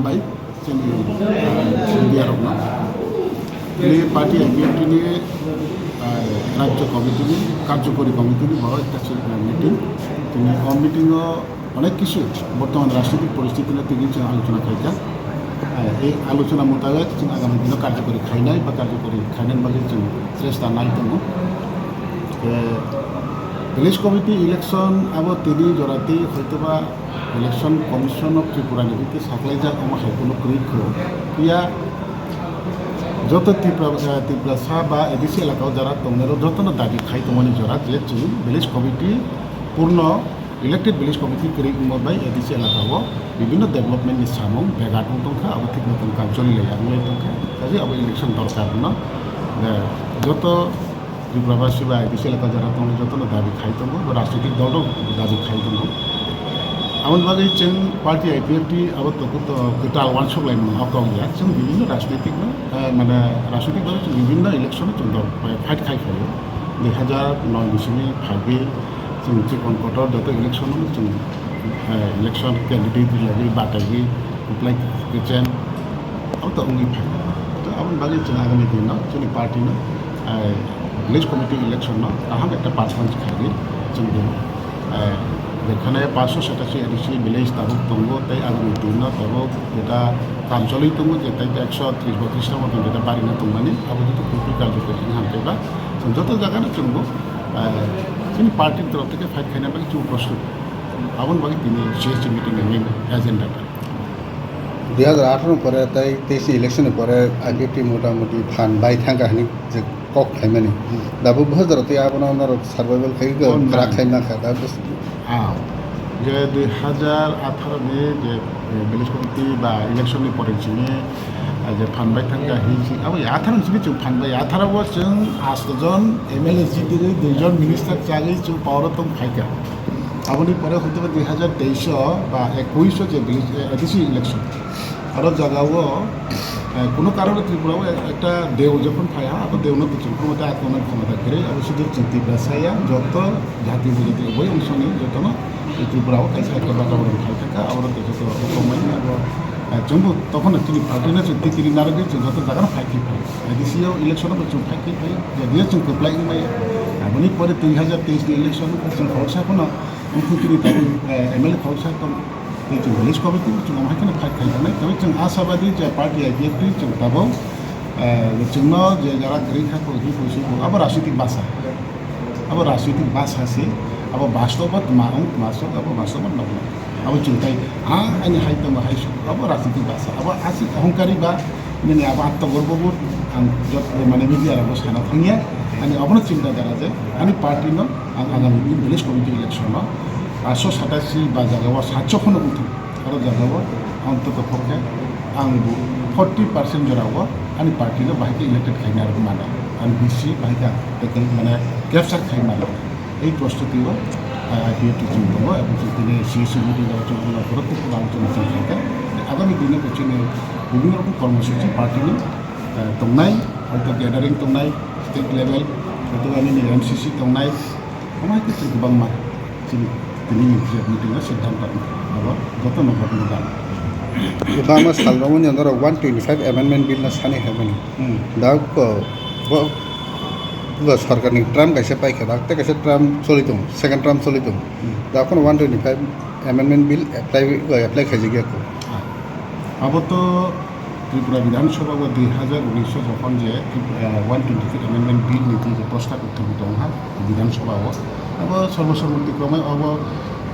हामबाय जोंनि बियारावनो बे party IPFT राज्य कमिटी कार्यकरी कमिटी बड़ एक मिटिंग मिटिंग अनेक किस बर्तमान राजनैतिक परिस्थिति तीन आलोचना खाईका এই আলোচনা মোতাবেক जों आगामी दिन कार्यकरी खाईनाय बा कार्यकरी खाईनायनि बागै जों चेष्टा नायदों ভিলেজ कमिटी इलेक्शन अब তিনি जराते হয়তোবা इलेक्शन कमिशन अफ त्रिपुरा निमित्ते साख्लायजाक माखासे কোনো क्रिखौ या যত ত্রিপুরা বা এডিসি এলাকায় যারা দংনেরও যতন দাবি খাই তমনি জরা যে जों ভিলেজ कमिटी पूर्ण इलेक्टेड ভিলেজ कमिटी क्रिक मबाय एडिसि एलाकाओ विभिन्न डेभलपमेंटनि सामों बेगाटों दंखा अब ठीक मतन काम चलिलाय दंखा काजे अब इलेक्शन दरकार न যত ত্রিপুরাবাসী বা এডিসি এলাকা যারা दं যতन दाबि खाई दं राजनीतिक दल दाबि खाई दं आमन बागै जों पार्टी आईपीएफटी अब गोटाल वानसक लाइन आवगावलिया जों विभिन्न राजनीतिक माने राजनीतिक दल जों विभिन्न इलेक्शन जों फाइट खाईखायो 2009 बिसिनि फाइभि जों चिकन कटर जत इलेक्शन जों इलेक्शन कैंडिडेट लगे बाटाई अप्लाई किचेन अब तो उंगी फाइट तो आमन बागै जों आगामी दिन जोंनि पार्टी ভিলেজ कमिटी इलेक्शन आहाम एक पार्फरमेंस खाई जों যেখানে 587 এডিসি ভিলেজ তাবুক দङ তাই আগামী दिन তাবুক যেটা কাম চলি দङ যে তাই 130-32 মতন যেটা বাড়িনা দंमाने अब যদি কমিটি কার্যকরী হামতেবা जों যত জায়গায় जोंबो जोंनि पार्टी तरफ থেকে फाइट खाईना बागै जों प्रस्तुत आबन बागै दिनै सीएससी मिटिं मेन एजेंडाटा 2018 পরে তাই 23 ইলেকশনের পরে আইপিএফটি মোটামুটি ফান্ড বাই থাকা হানি যে কক খাইমানি দাবো বহজরতে আপনার সার্ভাইভাল খাইগো খারা খাইনা খাদা যে 2018 में जे ভিলেজ कमिटी बा इलेक्शन परे जोंनि जे फानबाय थांगा हिजि अब 18 जों जों फानबाय 18 जों 8 जन एमएलए जिदिरि 2 जन मिनिस्टार जागै जों पावर दं फाइका आबनि परे हयतो 2023 बा 21 जे ভিলেজ एडिसि इलेक्शन आरो जागाओ কোনো কারণে ত্রিপুরাও একটা দেও যখন ফায়া अब দেওনো তো ক্ষমতা আক্রমণ ক্ষমতা করে अब শুধু ত্রিপুরাসায়া যত জাতি বুঝতে বই অংশনি যত না ত্রিপুরাও কাছে একটা বাতাবরণ খাই থাকা আবার যত কমাই जोंबो तखन जोंनि पार्टीना जों टिकिरि नारगै जों जत जागानो फाइखि फाइ एडिसियाव इलेक्शनाव जों फाइखि फाइ जदिया जों कप्लायनि माय आबनि परे 2023 नि इलेक्शन जों खौसाखौनो उनखुतिनि दाबो एमएलए खौसाखौ जों ভিলেজ कमिटी जों माहायखौनो फाइट खालामनाय तबे जों आशाबादी जे पार्टी आईपीएफटी जों दाबो जोंनो जे जारा ग्रेखाखौ हि फैसो अब राजनीतिक भाषा अब राजनीतिक भाषा से अब वास्तवत माउं मासो अब वास्तवत नबो अब जों ताई आनि हाइतम हाइसो अब राजनीतिक भाषा अब आसि अहंकारी बा माने अब आत्मगर्बबो आं जत माने मिडियाराबो साना थांगिया आनि अबनो चिन्ता दारा जे आनि पार्टीनो आं आगामी ভিলেজ कमिटी इलेक्शन 587 बा जागाव 700 खनो उठो आरो जागाव अंतत पक्षे आंबो 40% जराव आनि पार्टीनो बाहायके इलेक्टेड खाइना आरो माना आं बिसि बाहायका टेकल माने कैप्चार खाइना এই প্রস্তুতিও আইপিএফটি जों दङ এবং जोंनि सीएससी मिटिंआव जों गुरुत्वपूर्ण आलोचना खालामगोन आगामी दिन जोंनि বিভিন্ন রকম কর্মসূচি পার্টিनि दंनाय हयতো গ্যাদারিং दंनाय स्टेट लेवल हयতো आंनि एमसीसी दंनाय अमायके जों गोबां मा जों दिनैनि मिटिंआ सिद्धांत माबा जतन घटना जानो Utama salromun yang doro 125 amendment bill na sani habani. Da ko bo sarkar ni Trump kaise pai khada te kaise Trump solitum second Trump solitum. Da kon 125 amendment bill apply khaji gya ko. अब तो त्रिपुरा विधानसभा 2019 যখন যে 125 amendment bill नीति যে প্রস্তাব উত্থাপিত হয় বিধানসভাও अब সর্বসম্মতিক্রমে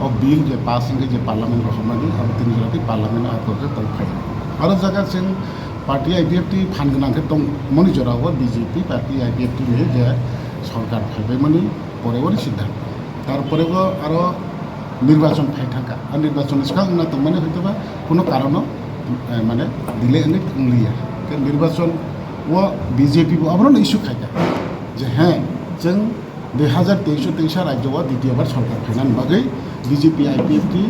अब बिल जे पास होंगे जे पार्लियामेंट रखमानि अब तीन जराती पार्लियामेंट आगरजे तलखाय आरो जागा जों पार्टी आईपीएफटी फान गोनांखे दं मनि जराव बीजेपी पार्टी आईपीएफटी नि जे सरकार फायबाय मनि परेवरि सिद्धांत तारपरेबो आरो निर्वाचन फाय थाका आरो निर्वाचन सिगां ना दं माने हयतोबा कोनो कारण माने दिले एने उंलिया निर्वाचन वो बीजेपी वो आबनो इस्यू खायका जे हाँ जों 2023 राज्योआव द्वितीयबार सरकार फायनायनि बागै बीजेपी आईपीएफटी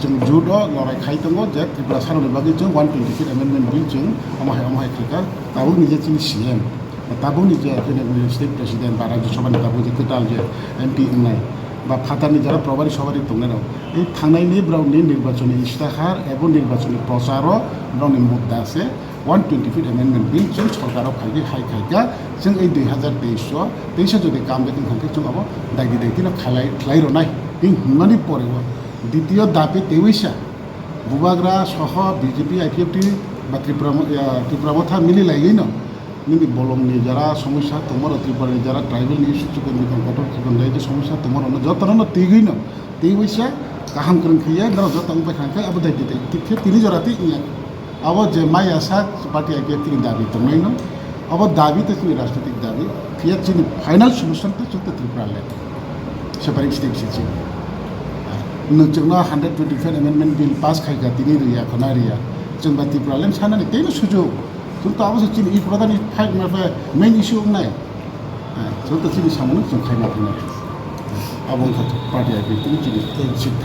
जों जुद लड़ाई खाई दङ जे त्रिपुरा साननि बागै जों 125 अमेंडमेंट बिल जों अमाय खिका दाबो निजे जोंनि सीएम दाबो निजे स्टेट प्रेसिडेंट बा राज्य सभानि दाबो जे गोदान जे एमपि होननाय बा फातारनि जारा प्रभारी सभारि दंनाय এই থানাইনি ব্রাউনি নির্বাচনী ইস্তাহার এবং নির্বাচনী প্রচারও ব্রাউনি মুদ্দা আছে 125 এমেন্ডমেন্ট বিল जों सरकाराव खायगे खायगा जों এই 2023 যদি কাম বেতন খাंखै जों आबो दागि दागिनो खालायरनाय इन हुनमानि परेव द्वितीय दाबि तेवैसा बुबाग्रा सह বিজেপি आईपीएफटी বা ত্রিপুরা মিলি লাইগैनो नोंनि बलमनि যারা সমস্যা তোমার ত্রিপুরাनि যারা ट्राइबल नि सुचुकन निकन कटक चिकन जे समस्या তোমার जतन तीगैनो तेवैसा गाहाम ग्रंखिया न जतन बाखांखै अब दागि दागि तिनि जराति इया अब जे माइ आसा पार्टी आईपीएफ तिनि दाबि दंनायनो अब दाबि त जोंनि राजनीतिक दाबि फिया जोंनि फाइनाल सल्युसन त जों त्रिपुरा लेट सेपारेट स्टेट सिटि नोंजोंना 125 एमेंडमेंट बिल पास खायगा तिनि रिया खनारिया जों बा त्रिपुरा लेट सानानि तेनो सुजुग जों त अब जोंनि इ प्रधान फाइट माबा मेन इश्यू नाय जों त जोंनि सामने जों खायना फैनाय अब पार्टी आईपीएफ तिनि जोंनि सिट